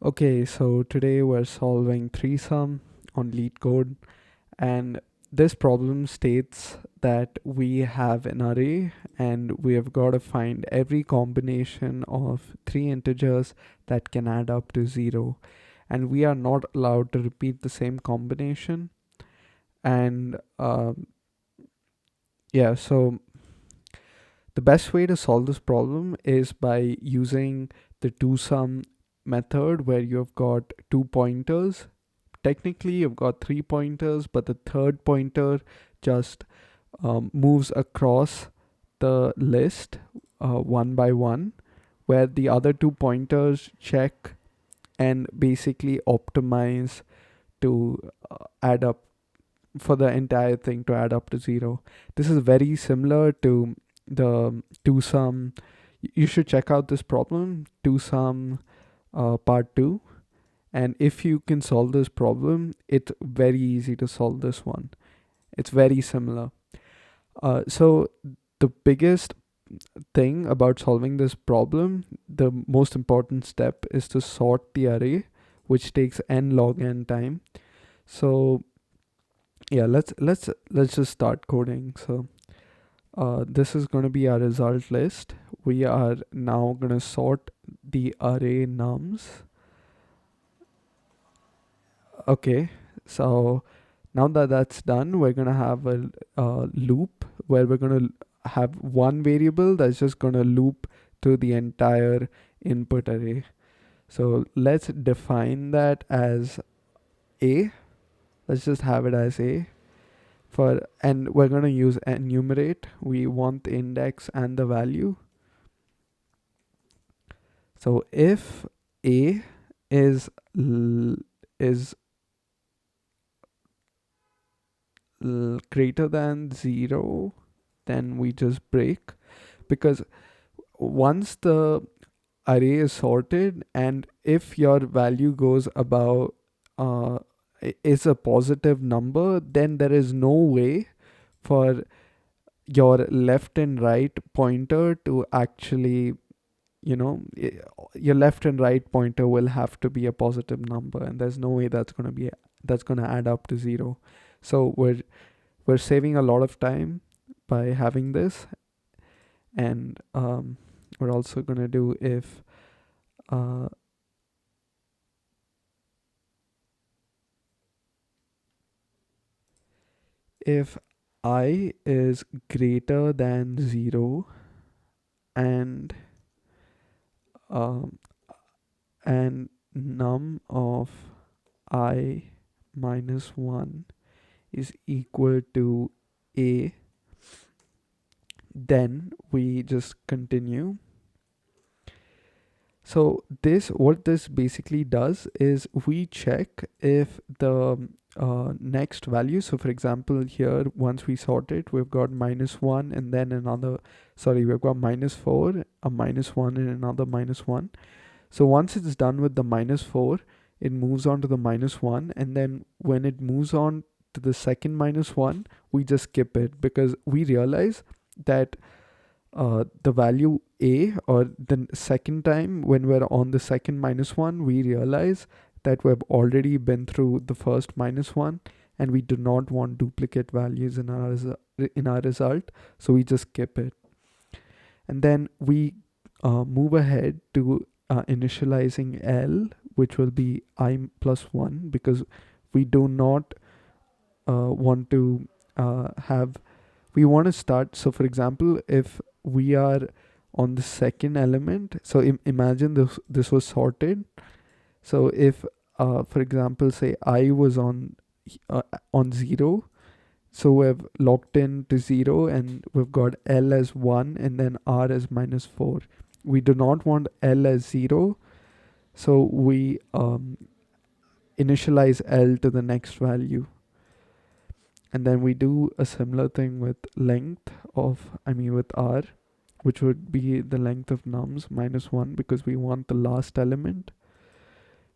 Okay, so today we're solving threesome on Leetcode, and this problem states that we have an array and we have got to find every combination of three integers that can add up to 0, and we are not allowed to repeat the same combination. And yeah, so the best way to solve this problem is by using the twosome method where you've got two pointers. Technically you've got three pointers, but the third pointer just moves across the list one by one, where the other two pointers check and basically optimize to add up for the entire thing to add up to 0. This is very similar to the twosome. You should check out this problem, twosome part 2. And if you can solve this problem, it's very easy to solve this one. It's very similar. So the biggest thing about solving this problem, the most important step is to sort the array, which takes n log n time. So yeah, let's just start coding. So this is going to be our result list. We are now going to sort the array nums. Okay, so now that that's done, we're gonna have a loop where we're gonna have one variable that's just gonna loop through the entire input array. So let's define that as a. Let's just have it as a and we're gonna use enumerate. We want the index and the value. So if a is is greater than 0, then we just break, because once the array is sorted and if your value goes above is a positive number, then there is no way for your left and right pointer to actually, your left and right pointer will have to be a positive number, and there's no way that's going to add up to 0. So we're saving a lot of time by having this. And we're also going to do uh, if I is greater than 0 and um, and num of I minus 1 is equal to a, then we just continue. So what this basically does is we check if the next value, so for example here, once we sort it, we've got -1 and then we've got -4, a -1 and another -1. So once it's done with the -4, it moves on to the -1, and then when it moves on to the second -1, we just skip it, because we realize that the value a, or the second time when we're on the second -1, we realize that we've already been through the first -1, and we do not want duplicate values in our result, so we just skip it. And then we move ahead to initializing L, which will be I plus 1, because we do not want to have we want to start. So for example, if we are on the second element, so imagine this was sorted. So if for example, say I was on 0, so we've locked in to 0 and we've got L as 1 and then R as -4. We do not want L as 0, so we initialize L to the next value. And then we do a similar thing with with R, which would be the length of nums -1, because we want the last element.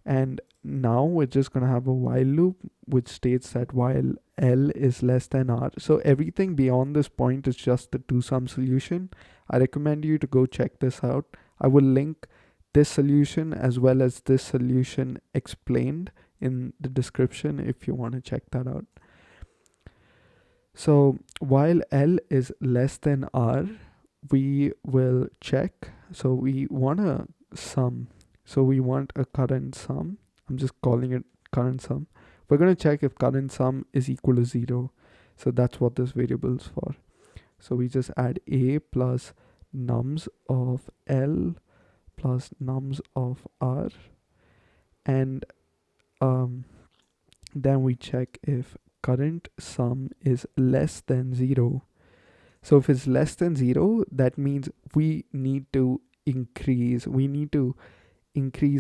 And now we're just going to have a while loop which states that while L is less than R. So everything beyond this point is just the twosome solution. I recommend you to go check this out. I will link this solution as well as this solution explained in the description if you want to check that out. So while L is less than R, we will check. So we want a sum. So we want a current sum. I'm just calling it current sum. We're going to check if current sum is equal to 0. So that's what this variable is for. So we just add A plus nums of L plus nums of R. And then we check if current sum is less than 0. So if it's less than 0, that means we need to increase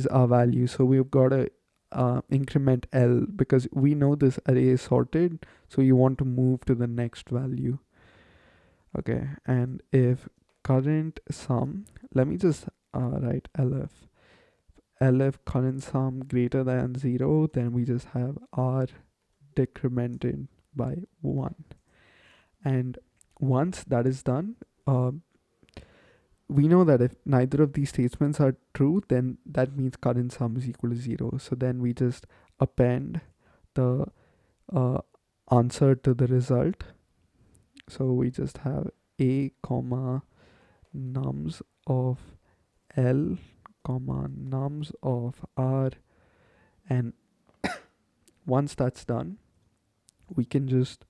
our value. So we've got to increment L, because we know this array is sorted, so you want to move to the next value. Okay, and if current sum, let me just write LF current sum greater than 0, then we just have R decremented by 1. And once that is done, we know that if neither of these statements are true, then that means current sum is equal to 0. So then we just append the answer to the result. So we just have A comma nums of L comma nums of R, and once that's done, we can just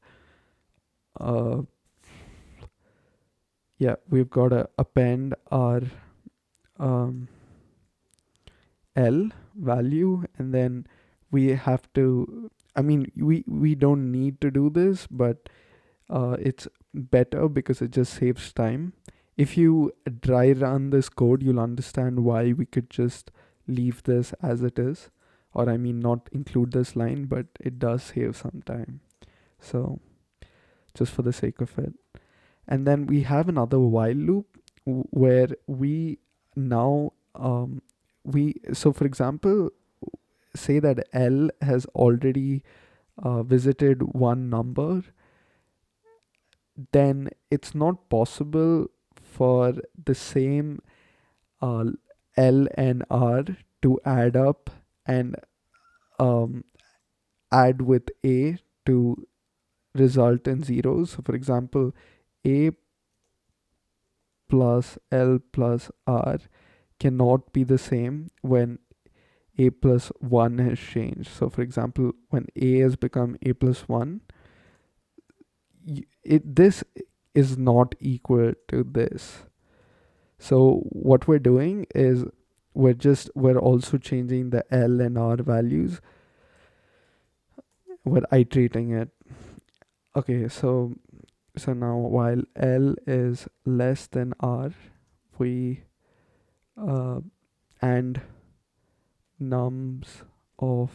we've got to append our L value, and then we have to, I mean, we don't need to do this, but it's better because it just saves time. If you dry run this code, you'll understand why we could just leave this as it is, or I mean not include this line, but it does save some time. So just for the sake of it. And then we have another while loop where we now so for example, say that L has already visited one number, then it's not possible for the same L and R to add up and add with A to result in zeros. So for example, A plus L plus R cannot be the same when A plus 1 has changed. So for example, when A has become A plus 1, this is not equal to this. So what we're doing is we're also changing the L and R values. We're iterating it. Okay, so now while L is less than R, we and nums of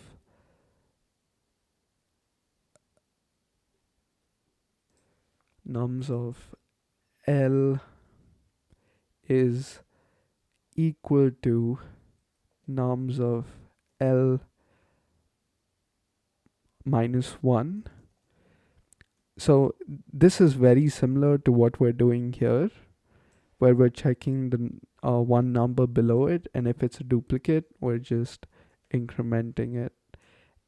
L is equal to nums of L minus 1. So this is very similar to what we're doing here, where we're checking the one number below it, and if it's a duplicate, we're just incrementing it.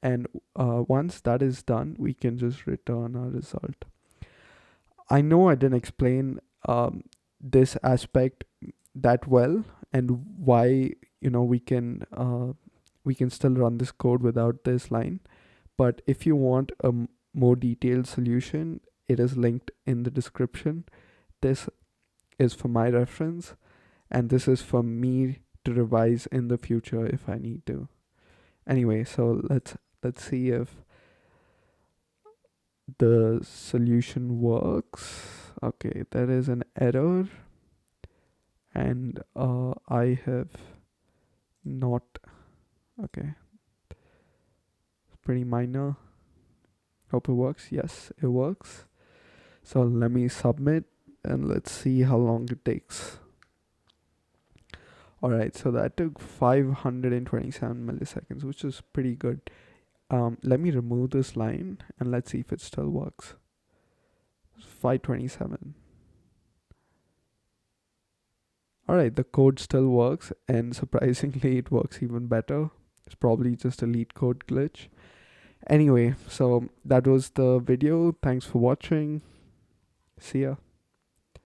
And once that is done, we can just return our result. I know I didn't explain this aspect that well, and why we can still run this code without this line. But if you want a more detailed solution, it is linked in the description. This is for my reference, and this is for me to revise in the future if I need to. Anyway, so let's see if the solution works. Okay, there is an error, and I have not. Okay, it's pretty minor. Hope it works. Yes, it works. So let me submit, and let's see how long it takes. Alright, so that took 527 milliseconds, which is pretty good. Let me remove this line and let's see if it still works. 527. All right, the code still works, and surprisingly, it works even better. It's probably just a Leetcode glitch. Anyway, so that was the video. Thanks for watching. See ya.